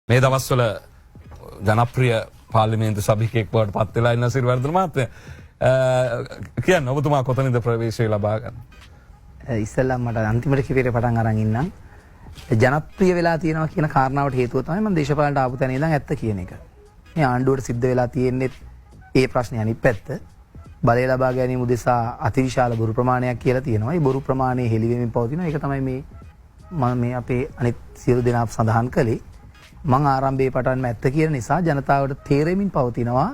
මේ දවස්වල ජනප්‍රිය පාර්ලිමේන්තු සභිකයෙක් බවට පත් වෙලා ඉන්න සිරිවර්ධන මහත්මයා කියන්න ඔබතුමා කොතනද ප්‍රවේශය ලබා ගන්න? ඉස්සෙල්ලා මට අන්තිමට කිව්වේ පටන් අරන් ඉන්නම් ජනප්‍රිය වෙලා තියෙනවා කියන කාරණාවට හේතුව තමයි මම දේශපාලනට ආපු තැන ඉඳන් ඇත්ත කියන එක. මේ ආණ්ඩුවට සිද්ධ වෙලා තියෙන්නේ ඒ ප්‍රශ්නේ අනිත් පැත්ත. බලය ලබා ගැනීම උදෙසා අතිවිශාල බොරු ප්‍රමාණයක් කියලා තියෙනවා. ඒ බොරු ප්‍රමාණය හෙළි වෙමින් පවතිනවා. ඒක තමයි මම මේ අපේ අනිත් සියලු දෙනා සඳහන් කළේ. මං ආරම්භයේ පටන්ම ඇත්ත කියන නිසා ජනතාවට තේරෙමින් පවතිනවා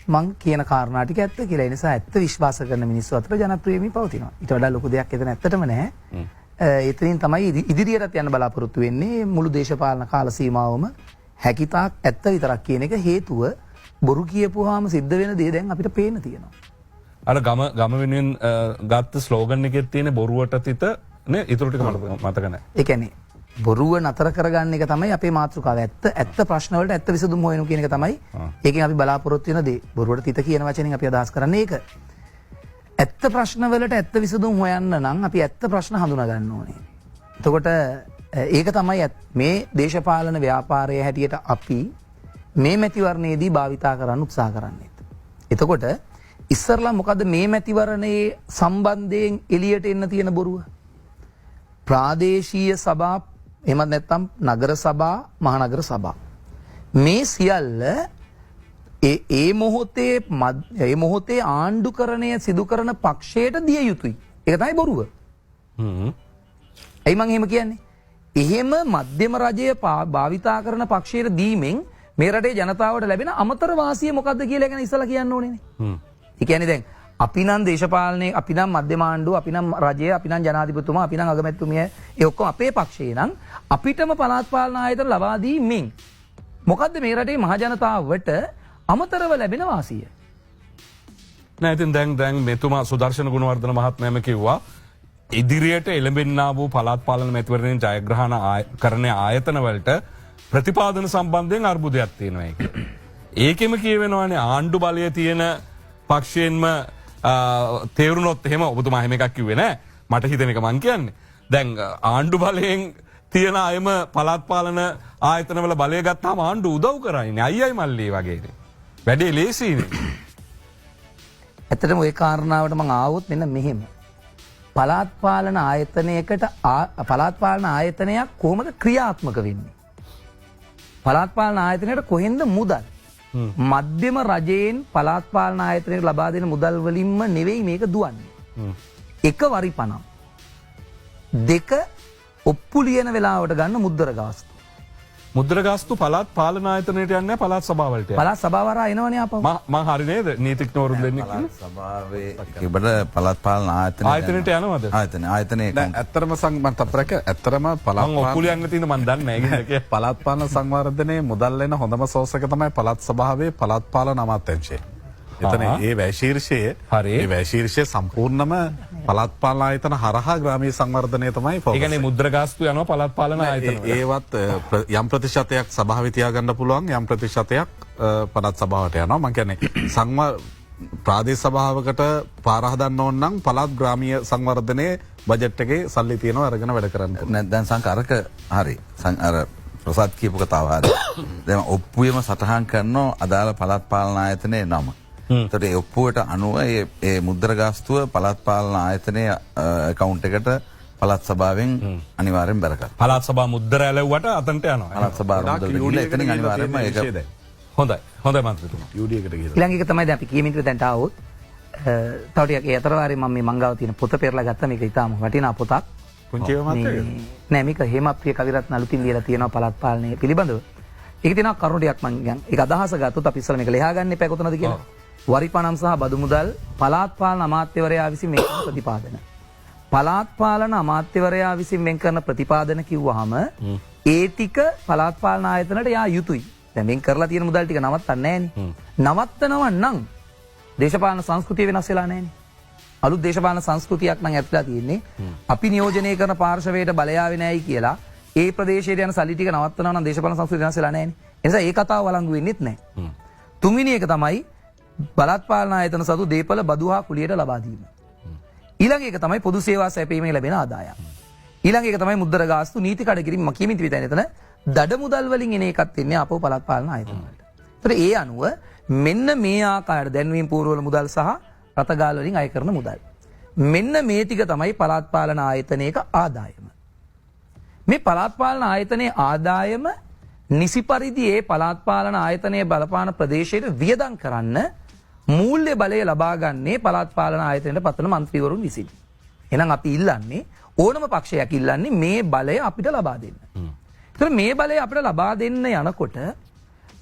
මං කියන කාරණා ටික ඇත්ත කියලා. ඒ නිසා ඇත්ත විශ්වාස කරන මිනිස්සු අතර ජනප්‍රිය වෙමින් පවතිනවා. ඊට වඩා ලොකු දෙයක් එතන ඇත්තටම නැහැ. එතනින් තමයි ඉදිරියටත් යන්න බලාපොරොත්තු වෙන්නේ. මුළු දේශපාලන කාල සීමාවම හැකිතාක් ඇත්ත විතරක් කියන එක හේතුව බොරු කියපුවාම සිද්ධ වෙන දේ දැන් අපිට පේන්න තියෙනවා. අර ගම වෙනුවෙන් ගත්ත ස්ලෝගන් එකේ තියෙන බොරුවට තිත නේ ඊටු ටික මට මතක නැහැ. ඒ කියන්නේ බොරුව නතර කරගන්න එක තමයි අපේ මාතෘකාව. ඇත්ත ප්‍රශ්න වලට ඇත්ත විසඳුම් හොයනු කියන එක තමයි ඒකෙන් අපි බලාපොරොත්තු වෙන දේ. බොරුවට තිත කියන වචනෙන් අපි අදහස් කරන්නේ ඒක. ඇත්ත ප්‍රශ්න වලට ඇත්ත විසඳුම් හොයන්න නම් අපි ඇත්ත ප්‍රශ්න හඳුනා ගන්න ඕනේ. එතකොට ඒක තමයි මේ දේශපාලන ව්‍යාපාරයේ හැටියට අපි මේ මැතිවරණයේදී භාවිතා කරන්න උත්සාහ කරන්නේ. එතකොට ඉස්සරලා මොකද මේ මැතිවරණයේ සම්බන්ධයෙන් එළියට එන්න තියෙන බොරුව? ප්‍රාදේශීය සභා එහෙමත් නැත්නම් නගර සභා මහනගර සභා මේ සියල්ල ඒ මොහොතේ ආණ්ඩුකරණය සිදු කරන පක්ෂයට දිය යුතුයි. ඒක තමයි බොරුව. ඇයි මං එහෙම කියන්නේ? එහෙම මධ්‍යම රජය භාවිතා කරන පක්ෂයට දීමෙන් මේ රටේ ජනතාවට ලැබෙන අමතර වාසිය මොකද්ද කියලා ගැන ඉස්සලා කියන්න ඕනේනේ. ඒ කියන්නේ දැන් අපි නම් දේශපාලනයේ අපි නම් මධ්‍යම ආණ්ඩුව අපි නම් රජය අපි නම් ජනාධිපතිතුමා අපි නම් අගමැතිතුමිය ඒ ඔක්කොම අපේ පක්ෂේ නම් අපිටම පළාත් පාලන ආයතන ලබා දීමින් මොකද්ද මේ රටේ මහ ජනතාවට අමතරව ලැබෙන වාසිය? නෑ ඉතින් දැන් මෙතුමා සුදර්ශන ගුණවර්ධන මහත්මයාම කිව්වා ඉදිරියට එළඹෙන්නා වූ පළාත් පාලන මැතිවරණයෙන් ජයග්‍රහණ කරන ආයතන වලට ප්‍රතිපාදන සම්බන්ධයෙන් අර්බුදයක් තියෙනවා ඒක. ඒකෙම කියවෙනවානේ ආණ්ඩු බලය තියෙන පක්ෂයෙන්ම තේරුණොත් එහෙම ඔබතුමා එහෙම එකක් කිව්වේ නෑ. මට හිතෙන එක මං කියන්නේ. දැන් ආණ්ඩු බලයෙන් තියෙන අයම පළාත් පාලන ආයතනවල බලය ගත්තාම ආණ්ඩු උදව් කරන්නේ අයියයි මල්ලී වගේනේ. වැඩේ ලේසියිනේ. ඇත්තටම ওই කාරණාවට මම ආවොත් මෙන්න මෙහෙම. පළාත් පාලන ආයතනයකට පළාත් පාලන ආයතනයක් කොහොමද ක්‍රියාත්මක වෙන්නේ? පළාත් පාලන ආයතනයට කොහෙන්ද මුදල්? මධ්‍යම රජයෙන් පළාත් පාලන ආයතනයට ලබා දෙන මුදල් වලින්ම නෙවෙයි මේක දුවන්නේ. එක වරි පනම්. දෙක ඔප්පු ලියන වෙලාවට ගන්න මුද්දර ගාස්තු. මුද්දර ගාස්තු පළාත් පාලන ආයතනයට යන්නේ පළාත් සභාවලට. පළාත් සභාව හරහා එනවනේ ආපහු. මං හරි නේද? නීතිඥවරුන් දෙන්නේ පළාත් සභාවේ ඉබට පළාත් පාලන ආයතනයට යනවද? ආයතනයේ ඇත්තරම සංවර්ධනයක් ඇත්තරම මං ඔප්පු ලියන්න තියෙන මං දන්නේ නැහැ. පළාත් පාලන සංවර්ධනයේ මුදල් වෙන හොඳම සෝස් එක තමයි පළාත් සභාවේ පළාත් පාලන අමාත්‍යාංශය. එතන ඒ වැශීර්ෂයේ ඒ වැශීර්ෂයේ සම්පූර්ණම පළාත් පාලන ආයතන හරහා ග්‍රාමීය සංවර්ධනය තමයි ෆෝකස්. ඒ කියන්නේ මුද්‍ර ගාස්තු යනවා පළාත් පාලන ආයතන වල. ඒවත් යම් ප්‍රතිශතයක් සභාවේ තියාගන්න පුළුවන් යම් ප්‍රතිශතයක් පළාත් සභාවට යනවා. මම කියන්නේ ප්‍රාදේශ සභාවකට පාර හදන්න ඕන නම් පළාත් ග්‍රාමීය සංවර්ධනයේ බජට් එකේ සල්ලි තියෙනවා අරගෙන වැඩ කරන්න. දැන් සංකාරක හරි. අර ප්‍රසාද් කියපු කතාව හරි. දැන් ඔප්පුවේම සටහන් කරනවා අදාළ පළාත් පාලන ආයතනයේ නම. එතකොට ඒ ඔප්පුවට අනුව ඒ මුද්‍ර ගාස්තුව පළාත් පාලන ආයතනයේ account එකට පළාත් සභාවෙන් අනිවාර්යෙන් බැර කරනවා. පළාත් සභා මුද්‍ර ඇලෙව්වට අතන්ට යනවා. පළාත් සභාව මුදල් දීලා එතනින් අනිවාර්යෙන්ම ඒක හොඳයි. හොඳයි මන්ත්‍රීතුමා. UD එකට ගිහලා. ඊළඟ එක තමයි දැන් අපි කියමින් දැන්ට ආවොත් තව ටිකක් ඒ අතරවාරේ මම මේ මංගාව තියෙන පොත පෙරලා ගත්තා. මේක ඉතාම වටිනා පොතක්. පුංචි ඒවා මතකද? නෑ මේක හේමප්‍රිය කවිරත්න අලුතින් ලියලා තියෙනවා පළාත් පාලනය පිළිබඳව. ඒක තියෙනවා කරුණු ටිකක් මම ගියන්. ඒක අදහස ගත්තොත් අපි ඉස්සෙල්ලා මේක ලියා ගන්න එපා කොතනද කියලා. වරිපණම් සහ බදු මුදල් පළාත් පාලන අමාත්‍යවරයා විසින් වෙන් කරන ප්‍රතිපාදන. පළාත් පාලන අමාත්‍යවරයා විසින් වෙන් කරන ප්‍රතිපාදන කිව්වහම ඒ ටික පළාත් පාලන ආයතනට යා යුතුයි. දැන් වෙන් කරලා තියෙන මුදල් ටික නවත්තන්නේ නැහනේ. නවත්තනවා නම් දේශපාලන සංස්කෘතිය වෙනස් වෙලා නැහනේ. අලුත් දේශපාලන සංස්කෘතියක් නම් ඇත්තලා තියෙන්නේ. අපි නියෝජනය කරන පාර්ශවයට බලය ආවේ නැහැයි කියලා ඒ ප්‍රදේශයට යන සල්ලි ටික නවත්තනවා නම් දේශපාලන සංස්කෘතිය වෙනස් වෙලා නැහනේ. ඒ නිසා ඒ කතාව වළංගු වෙන්නෙත් නැහැ. තුන්වෙනි එක තමයි පළාත් පාලන ආයතන සතු දේපල බදු හා කුලියට ලබා දීම. ඊළඟ එක තමයි පොදු සේවා සැපීමේ ලැබෙන ආදායම්. ඊළඟ එක තමයි මුද්දර ගාස්තු නීති කඩ කිරීම. මම කියමින් තිබෙන්නේ එතන දඩ මුදල් වලින් එන එකක් තින්නේ අපෝ පළාත් පාලන ආයතන වලට. ඒතර ඒ අනුව මෙන්න මේ ආකාරයට දැන්වීම් පූර්වවල මුදල් සහ රතගාල් වලින් අය කරන මුදල්. මෙන්න මේ ටික තමයි පළාත් පාලන ආයතනයක ආදායම. මේ පළාත් පාලන ආයතනයේ ආදායම නිසි පරිදි ඒ පළාත් පාලන ආයතනයේ බලපාන ප්‍රදේශයට වියදම් කරන්න මූල්‍ය බලය ලබා ගන්නේ පළාත් පාලන ආයතනයට පත්වන മന്ത്രിවරුන් විසින්. එහෙනම් අපි ඉල්ලන්නේ ඕනම පක්ෂයක් ඉල්ලන්නේ මේ බලය අපිට ලබා දෙන්න. ඒතර මේ බලය අපිට ලබා දෙන්න යනකොට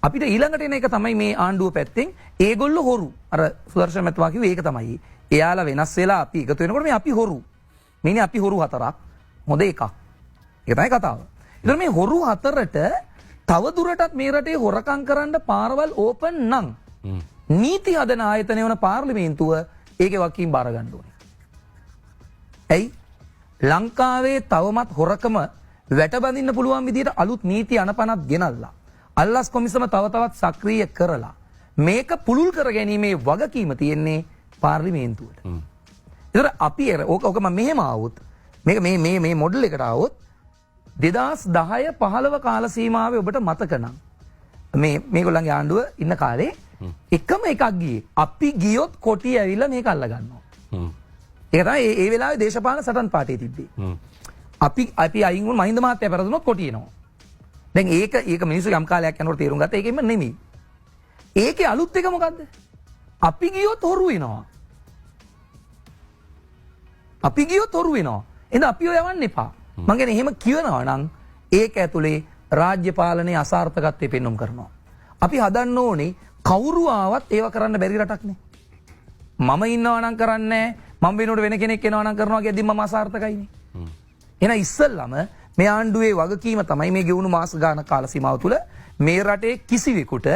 අපිට ඊළඟට එන එක තමයි මේ ආණ්ඩුව පැත්තෙන් ඒගොල්ලෝ හොරු. අර සුදර්ශන මැතිතුමා කිව්වේ ඒක තමයි. එයාලා වෙනස් වෙලා අපි එකතු වෙනකොට මේ අපි හොරු. මේනේ අපි හොරු හතරක් හොඳ එකක්. ඒක තමයි කතාව. ඒතර මේ හොරු හතරට තව දුරටත් මේ රටේ හොරකම් කරන්න පාරවල් ඕපන් නම් නීති හදන ආයතනය වන පාර්ලිමේන්තුව ඒකේ වකීම් බාර ගන්න ඕනේ. ඇයි? ලංකාවේ තවමත් හොරකම වැටබඳින්න පුළුවන් විදිහට අලුත් නීති අනපනත් ගෙනල්ලා අල්ලස් කොමිසම තව තවත් සක්‍රිය කරලා මේක පුළුල් කර ගැනීමේ වගකීම තියෙන්නේ පාර්ලිමේන්තුවට. ඒතර අපි ඕක මම මෙහෙම ආවොත් මේක මේ මොඩල් එකට ආවොත් 2010 15 කාල සීමාවේ ඔබට මතක නම් මේගොල්ලන්ගේ ආණ්ඩුව ඉන්න කාලේ එකම එකක් ගියේ. අපි ගියොත් කොටි ඇවිල්ලා මේක අල්ල ගන්නවා. ඒක තමයි ඒ වෙලාවේ දේශපාලන සටන් පාටේ තිබ්බේ. අපි අයින් වුණ මහින්ද මහත්තයා පෙරදුනොත් කොටි එනවා. දැන් ඒක මිනිස්සු යම් කාලයක් යනකොට තේරුම් ගත්තා ඒකෙම නෙමෙයි. ඒකේ අලුත් එක මොකද්ද? අපි ගියොත් හොරු වෙනවා. අපි ගියොත් හොරු වෙනවා. එහෙනම් අපිව යවන්න එපා. මං කියන්නේ එහෙම කියනවා නම් ඒක ඇතුලේ රාජ්‍ය පාලනයේ අසාර්ථකත්වය පෙන්වුම් කරනවා. අපි හදන්න ඕනේ කවුරු ආවත් ඒව කරන්න බැරි රටක් නේ. මම ඉන්නවා නම් කරන්නේ මම වෙනකොට වෙන කෙනෙක් එනවා නම් කරනවා කියද්දි මම අසාර්ථකයිනේ. එහෙනම් ඉස්සල්ලාම මේ ආණ්ඩුවේ වගකීම තමයි මේ ගෙවුණු මාස ගාන කාල සීමාව තුළ මේ රටේ කිසිවෙකුට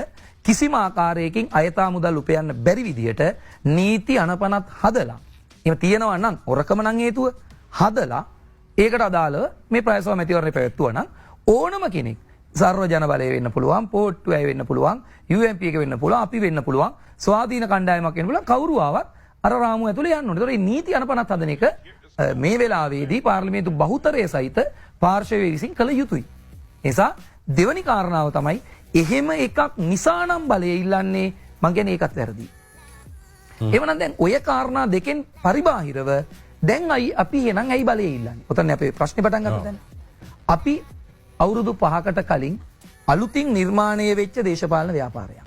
කිසිම ආකාරයකින් අයථා මුදල් උපයන්න බැරි විදිහට නීති අනපනත් හදලා එහෙම තියෙනවා නම් හොරකම නම් හේතුව හදලා ඒකට අදාළව මේ ප්‍රයසව මැතිවරණය පැවැත්වුවා නම් ඕනම කෙනෙක් සර්ව ජන බලය වෙන්න පුළුවන්, පෝට්ටු අය වෙන්න පුළුවන්, UMP එක වෙන්න පුළුවන්, අපි වෙන්න පුළුවන්, ස්වාධීන කණ්ඩායමක් වෙන්න පුළුවන්, කවුරු ආවත් අර රාමුව ඇතුලේ යන්න ඕනේ. ඒතකොට මේ නීති අනපනත් හදන එක මේ වෙලාවේදී පාර්ලිමේන්තු බහුතරය සහිත පාර්ශවයේ විසින් කළ යුතුයි. නිසා දෙවැනි කාරණාව තමයි එහෙම එකක් නිසා නම් බලය ඉල්ලන්නේ මං කියන්නේ ඒකත් වැරදි. එවනම් දැන් ඔය කාරණා දෙකෙන් පරිබාහිරව දැන් අපි එහෙනම් ඇයි බලය ඉල්ලන්නේ? ඔතන අපේ ප්‍රශ්නේ පටන් ගන්න දැන්. අපි අවුරුදු 5කට කලින් අලුතින් නිර්මාණය වෙච්ච දේශපාලන ව්‍යාපාරයක්.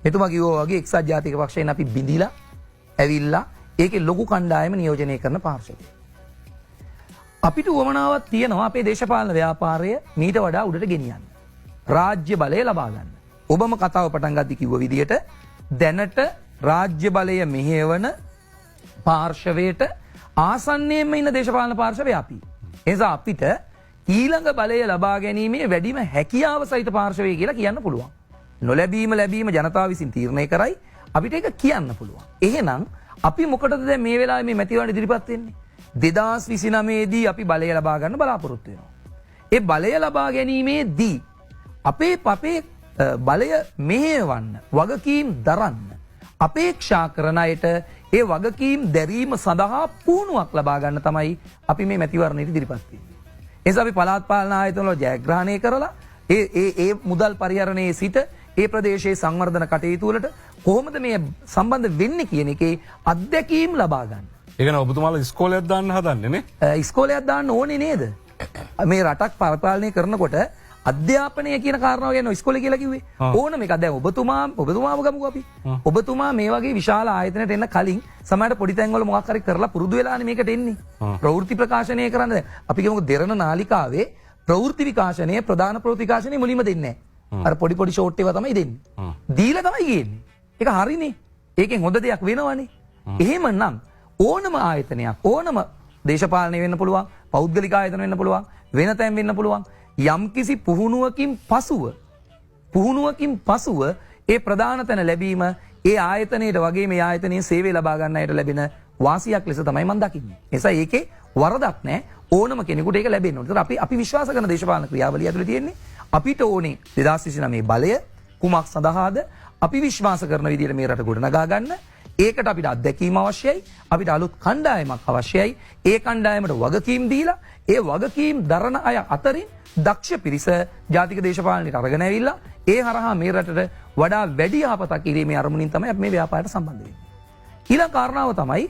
එතුමා කිව්වා වගේ එක්සත් ජාතික පක්ෂයෙන් අපි බිඳිලා ඇවිල්ලා ඒකේ ලොකු කණ්ඩායම නියෝජනය කරන පාර්ශවය. අපිට උවමනාවක් තියෙනවා අපේ දේශපාලන ව්‍යාපාරය මීට වඩා උඩට ගෙනියන්න. රාජ්‍ය බලය ලබා ගන්න. ඔබම කතාව පටන් ගද්දි කිව්ව විදිහට දැනට රාජ්‍ය බලය මෙහෙවන පාර්ශවයට ආසන්නයෙන්ම ඉන්න දේශපාලන පාර්ශවය අපි. ඒ නිසා අපිට ඊළඟ බලය ලබා ගැනීමේ වැඩිම හැකියාව සහිත පාර්ශවය කියලා කියන්න පුළුවන්. නොලැබීම ලැබීම ජනතාව විසින් තීරණය කරයි අපිට ඒක කියන්න පුළුවන්. එහෙනම් අපි මොකටද දැන් මේ වෙලාවේ මේ මැතිවරණ ඉදිරිපත් වෙන්නේ? 2029 දී අපි බලය ලබා ගන්න බලාපොරොත්තු වෙනවා. ඒ බලය ලබා ගැනීමේදී අපේ බලය මෙහෙවන්න, වගකීම් දරන්න, අපේක්ෂා කරන අයට ඒ වගකීම් දැරීම සඳහා පුහුණුවක් ලබා ගන්න තමයි අපි මේ මැතිවරණයට ඉදිරිපත් වෙන්නේ. ඒ නිසා අපි පළාත් පාලන ආයතන වල ජයග්‍රහණය කරලා ඒ මුදල් පරිහරණයේ සිට ඒ ප්‍රදේශයේ සංවර්ධන කටයුතු වලට කොහොමද මේ සම්බන්ධ වෙන්නේ කියන එකේ අත්දැකීම් ලබා ගන්න. ඒ කියන්නේ ඔබතුමාලා ඉස්කෝලයක් දාන්න හදන්නේ නේ? ඉස්කෝලයක් දාන්න ඕනේ නේද? මේ රටක් පරිපාලනය කරනකොට අධ්‍යාපනය කියන කාරණාව ගැන ඉස්කෝලේ කියලා කිව්වේ. ඕනම එකක් දැන් ඔබතුමාව ගමුකෝ අපි. ඔබතුමා මේ වගේ විශාල ආයතනයකට එන්න කලින් සමහරට පොඩි තැන්වල මොකක් හරි කරලා පුරුදු වෙලානේ මේකට එන්නේ. ප්‍රවෘත්ති ප්‍රකාශනය කරන්න දැන් අපි කියමුකෝ දෙරණ නාලිකාවේ ප්‍රවෘත්ති විකාශනය ප්‍රධාන ප්‍රවෘත්ති විකාශනය මුලින්ම දෙන්නේ නැහැ. අර පොඩි ෂෝට් ඒවා තමයි දෙන්නේ. දීලා තමයි ගේන්නේ. ඒක හරිනේ. ඒකෙන් හොඳ දෙයක් වෙනවනේ. එහෙමනම් ඕනම ආයතනයක් ඕනම දේශපාලනය වෙන්න පුළුවන්, පෞද්ගලික ආයතන වෙන්න පුළුවන්, වෙන තැන් වෙන්න පුළුවන්. යම්කිසි පුහුණුවකින් පසුව ඒ ප්‍රධාන තැන ලැබීම ඒ ආයතනයට වගේ මේ ආයතනයේ සේවය ලබා ගන්න අයට ලැබෙන වාසියක් ලෙස තමයි මම දකින්නේ. ඒ නිසා ඒකේ වරදක් නැහැ. ඕනම කෙනෙකුට ඒක ලැබෙන්න ඕනේ. ඒතර අපි විශ්වාස කරන දේශපාලන ක්‍රියාවලිය ඇතුලේ තියෙන්නේ අපිට ඕනේ 2029 බලය කුමක් සඳහාද අපි විශ්වාස කරන විදිහට මේ රට ගොඩනගා ගන්න. ඒකට අපිට අත්දැකීම අවශ්‍යයි. අපිට අලුත් කණ්ඩායමක් අවශ්‍යයි. ඒ කණ්ඩායමට වගකීම් දීලා ඒ වගකීම් දරන අය අතරින් දක්ෂ පිරිස ජාතික දේශපාලනයට අරගෙන ඇවිල්ලා ඒ හරහා මේ රටට වඩා වැඩි යහපතක් කිරීමේ අරමුණින් තමයි අපි මේ ව්‍යාපාරයට සම්බන්ධ වෙන්නේ. ඊළඟ කාරණාව තමයි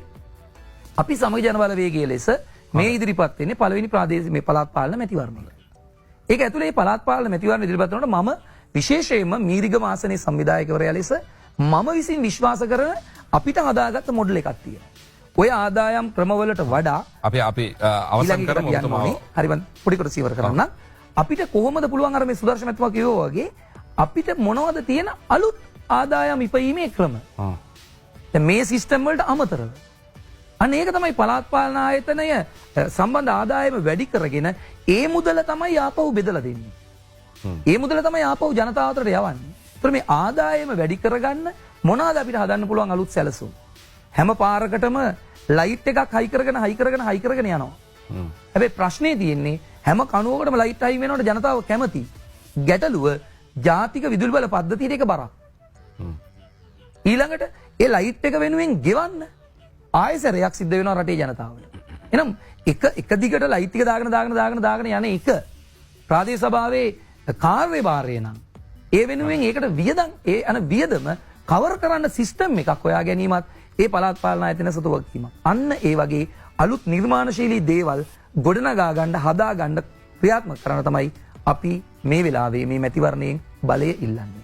අපි සමග ජන බලවේගයේ ලෙස මේ ඉදිරිපත් වෙන්නේ පළවෙනි ප්‍රාදේශීය මේ පළාත් පාලන මැතිවරණය. ඒක ඇතුලේ පළාත් පාලන මැතිවරණ ඉදිරිපත් කරනකොට මම විශේෂයෙන්ම මීරිගම ආසනයේ සංවිධායකවරයා ලෙස මම විසින් විශ්වාස කරන අපිට හදාගත්ත මොඩල් එකක් තියෙනවා. ඔය ආදායම් ක්‍රමවලට වඩා අපි අවසන් කරමු ඔබතුමා. හරි මම පොඩි කොට සීවර කරන්න. අපිට කොහොමද පුළුවන් අර මේ සුදර්ශන මැතිතුමා කිව්වා වගේ අපිට මොනවද තියෙන අලුත් ආදායම් ඉපීමේ ක්‍රම. දැන් මේ සිස්ටම් වලට අමතරව. අන්න ඒක තමයි පළාත් පාලන ආයතනය සම්බන්ධ ආදායම වැඩි කරගෙන ඒ මුදල තමයි ආපහු බෙදලා දෙන්නේ. ඒ මුදල තමයි ආපහු ජනතාව අතරට යවන්නේ. ඒතර මේ ආදායම වැඩි කරගන්න මොනවාද අපිට හදන්න පුළුවන් අලුත් සැලසුම්? හැම පාරකටම ලයිට් එකක් හයි කරගෙන යනවා. හැබැයි ප්‍රශ්නේ තියෙන්නේ හැම කණුවකටම ලයිට් හයි වෙනකොට ජනතාව කැමති. ගැටලුව ජාතික විදුලි බල පද්ධතියට ඒක බරක්. ඊළඟට ඒ ලයිට් එක වෙනුවෙන් ගෙවන්න ආයෙසරයක් සිද්ධ වෙනවා රටේ ජනතාවට. එහෙනම් එක දිගට ලයිට් එක දාගෙන යන එක ප්‍රාදේශ සභාවේ කාර්යභාරය නම් ඒ වෙනුවෙන් ඒකට වියදම කවර් කරන්න සිස්ටම් එකක් හොයා ගැනීමත් ඒ පළාත් පාලන ආයතන සතු වගකීමක්. අන්න ඒ වගේ අලුත් නිර්මාණශීලී දේවල් ගොඩනගා ගන්න හදා ගන්න ක්‍රියාත්මක කරන තමයි අපි මේ වෙලාවේ මේ මැතිවරණයෙන් බලය ඉල්ලන්නේ.